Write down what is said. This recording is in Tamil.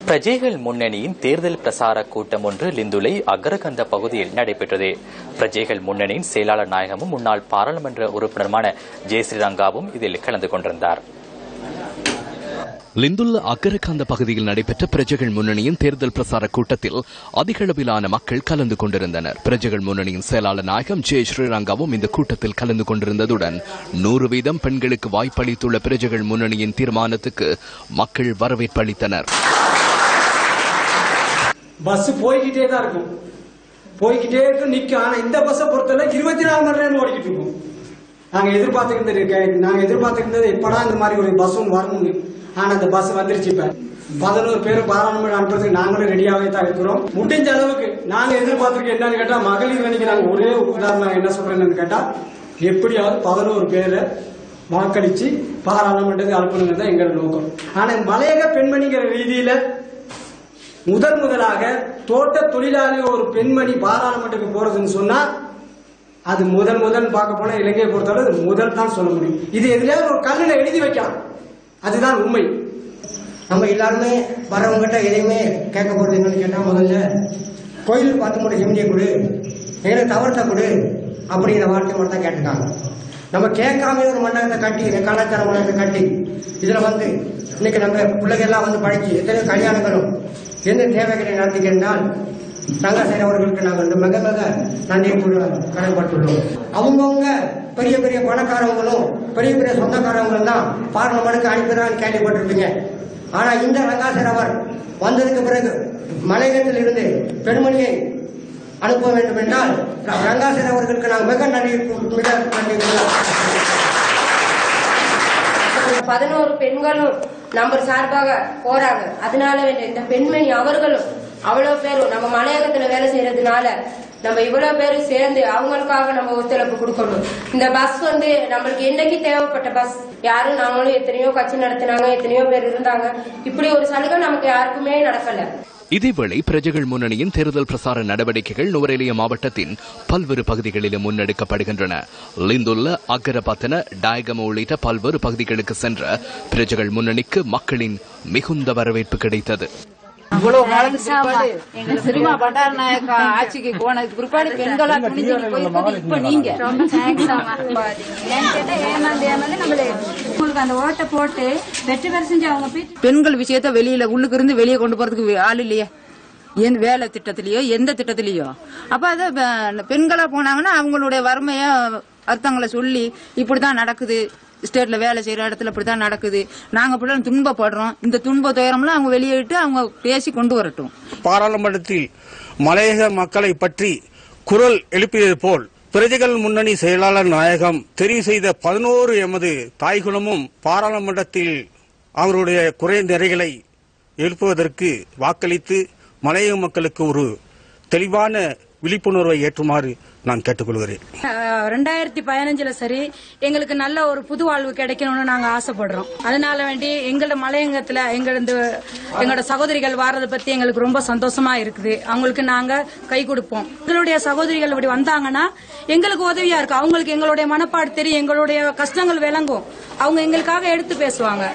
பிரஜைகள் முன்னணியின் தேர்தல் பிரசார கூட்டம் ஒன்று லிந்துலை அகரகந்த பகுதியில் நடைபெற்றது. பிரஜைகள் முன்னணியின் செயலாளர் நாயகமும் முன்னாள் பாராளுமன்ற உறுப்பினருமான ஜே ஸ்ரீரங்காவும் இதில் கலந்து கொண்டிருந்தார். லிந்துல்ல அகரகந்த பகுதியில் நடைபெற்ற பிரஜைகள் முன்னணியின் தேர்தல் பிரசார கூட்டத்தில் அதிகளவிலான மக்கள் கலந்து கொண்டிருந்தனர். பிரஜைகள் முன்னணியின் செயலாளர் நாயகம் ஜே ஸ்ரீரங்காவும் இந்த கூட்டத்தில் கலந்து கொண்டிருந்ததுடன் 100% பெண்களுக்கு வாய்ப்பளித்துள்ள பிரஜைகள் முன்னணியின் தீர்மானத்துக்கு மக்கள் வரவேற்பு அளித்தனர். பஸ் போய்கிட்டே தான் இருக்கும், போய்கிட்டே இருக்கும், நிற்கும். ஆனா இந்த பஸ்ஸை பொறுத்தவரை 24 மணி நேரம் ஓடிக்கிட்டு இருக்கும். நாங்க எதிர்பார்த்துக்கிட்டது எப்படா இந்த மாதிரி ஒரு பஸ் ஒன்று வரணும்னு. ஆனா அந்த பஸ் வந்துருச்சு. இப்ப 11 பேர் பாராளுமன்றம் அனுப்புறதுக்கு நாங்களும் ரெடியாகவே தான் இருக்கிறோம். முடிஞ்ச அளவுக்கு நாங்க எதிர்பார்த்துருக்க என்னன்னு கேட்டா, மகளிர் அணிக்கு நாங்க ஒரே உதாரணம் என்ன சொல்றேன்னு கேட்டா, எப்படியாவது 11 பேரை வாக்களிச்சு பாராளுமன்றத்துக்கு அனுப்பணுங்கிறது தான் எங்களோட நோக்கம். ஆனா மலையக பெண்மணிங்கிற ரீதியில முதலாக தோட்ட தொழிலாளி ஒரு பெண்மணி பாராளுமன்றத்துக்கு போறதுன்னு சொன்னா, அது முதல் பார்க்க போனா இலங்கையை பொறுத்தவரை முதல் தான் சொல்ல முடியும். இது எதுலயாவது ஒரு கல்லுல எழுதி வைக்கலாம், அதுதான் உண்மை. நம்ம எல்லாருமே வரவங்கிட்ட எதையுமே கேட்க போறது என்னன்னு கேட்டா, முதல்ல கோயில் பார்த்து கூட எம்டியை கொடு, எங்களுக்கு தவறத்தை கொடு அப்படிங்கிற வார்த்தை மட்டும் தான் கேட்டுருக்காங்க. நம்ம கேட்காம ஒரு மண்டபத்தை கட்டி, கலாச்சார மண்டபத்தை கட்டி இதுல இன்னைக்கு நம்ம பிள்ளைகள் எல்லாம் படிச்சு எத்தனையோ கல்யாணங்களும் எந்த தேவைகளை நடத்திக்கின்றால் ரங்காசேரி அவர்களுக்கு நாங்கள் மிக நன்றி கடன்பட்டுள்ளோம். அவங்கவுங்க பெரிய பெரிய பணக்காரவங்களும் பெரிய பெரிய சொந்தக்காரவங்களும் தான் பார்லமெண்ட்டுக்கு அனுப்பினான்னு கேள்விப்பட்டிருப்பீங்க. ஆனா இந்த ரங்காசேரி அவர் வந்ததுக்கு பிறகு மலையகத்தில் இருந்து பெண்மணியை அனுப்ப வேண்டும் என்றால் ரங்காசேரி அவர்களுக்கு நாங்கள் மிக நன்றி 11 பெண்களும் நம்ம சார்பாக போறாங்க. அதனால இந்த பெண்மணி அவர்களும் அவ்வளவு பேரும் நம்ம மலையகத்துல வேலை செய்யறதுனால நம்ம இவ்வளவு பேரும் சேர்ந்து அவங்களுக்காக நம்ம ஒத்துழைப்பு கொடுக்கணும். இந்த பஸ் நம்மளுக்கு என்னைக்கு தேவைப்பட்ட பஸ், யாரும் நாங்களும் எத்தனையோ கட்சி நடத்தினாங்க, எத்தனையோ பேர் இருந்தாங்க. இப்படி ஒரு சலுகை நமக்கு யாருக்குமே நடக்கல. இதேவேளை பிரஜைகள் முன்னணியின் தேர்தல் பிரசார நடவடிக்கைகள் நுவரெலியா மாவட்டத்தின் பல்வேறு பகுதிகளிலும் முன்னெடுக்கப்படுகின்றன. லிந்துல்ல, அக்கரப்பத்தன, டயகம உள்ளிட்ட பல்வேறு பகுதிகளுக்கு சென்ற பிரஜைகள் முன்னணிக்கு மக்களின் மிகுந்த வரவேற்பு கிடைத்தது. இவ்வளவு காலம் சினிமா பண்டார நாயக்கா ஆட்சிக்கு போனதுக்கு பிற்பாடு பெண்களா இப்ப நீங்க அந்த ஓட்டை போட்டு வெற்றி பெற செஞ்சு அவங்க பெண்கள் விஷயத்த வெளியில உள்ளுக்கு இருந்து வெளியே கொண்டு போறதுக்கு ஆள் இல்லையே, வேலை திட்டத்திலயோ எந்த திட்டத்திலயோ. அப்ப அத பெண்களா போனாங்கன்னா அவங்களுடைய வறுமைய அர்த்தங்களை சொல்லி இப்படித்தான் நடக்குது, ஸ்டேட்ல வேலை செய்யற இடத்துல இப்படித்தான் நடக்குது, நாங்க இப்படி துன்பப்படுறோம், இந்த துன்ப துயரம்லாம் அவங்க வெளியிட்டு அவங்க பேசி கொண்டு வரட்டும். பாராளுமன்றத்தில் மலையக மக்களை பற்றி குரல் எழுப்பியது போல் பிரஜைகள் முன்னணி செயலாளர் நாயகம் தெரிவு செய்த 11 எமது தாய்குலமும் பாராளுமன்றத்தில் அவருடைய குறை நிறைகளை எழுப்புவதற்கு வாக்களித்து மலையக மக்களுக்கு ஒரு தெளிவான விழிப்புணர்வை ஏற்றுமாறு நான் கேட்டுக்கொள்கிறேன். 2015 சரி எங்களுக்கு நல்ல ஒரு புது வாழ்வு கிடைக்கணும்னு நாங்க ஆசைப்படுறோம். அதனால வேண்டி எங்களோட மலையகத்துல எங்களோட சகோதரிகள் வாரதை பத்தி எங்களுக்கு ரொம்ப சந்தோஷமா இருக்குது. அவங்களுக்கு நாங்க கை கொடுப்போம். எங்களுடைய சகோதரிகள் இப்படி வந்தாங்கன்னா எங்களுக்கு உதவியா இருக்கு. அவங்களுக்கு எங்களுடைய மனப்பாடு தெரியும், எங்களுடைய கஷ்டங்கள் விளங்கும், அவங்க எங்களுக்காக எடுத்து பேசுவாங்க.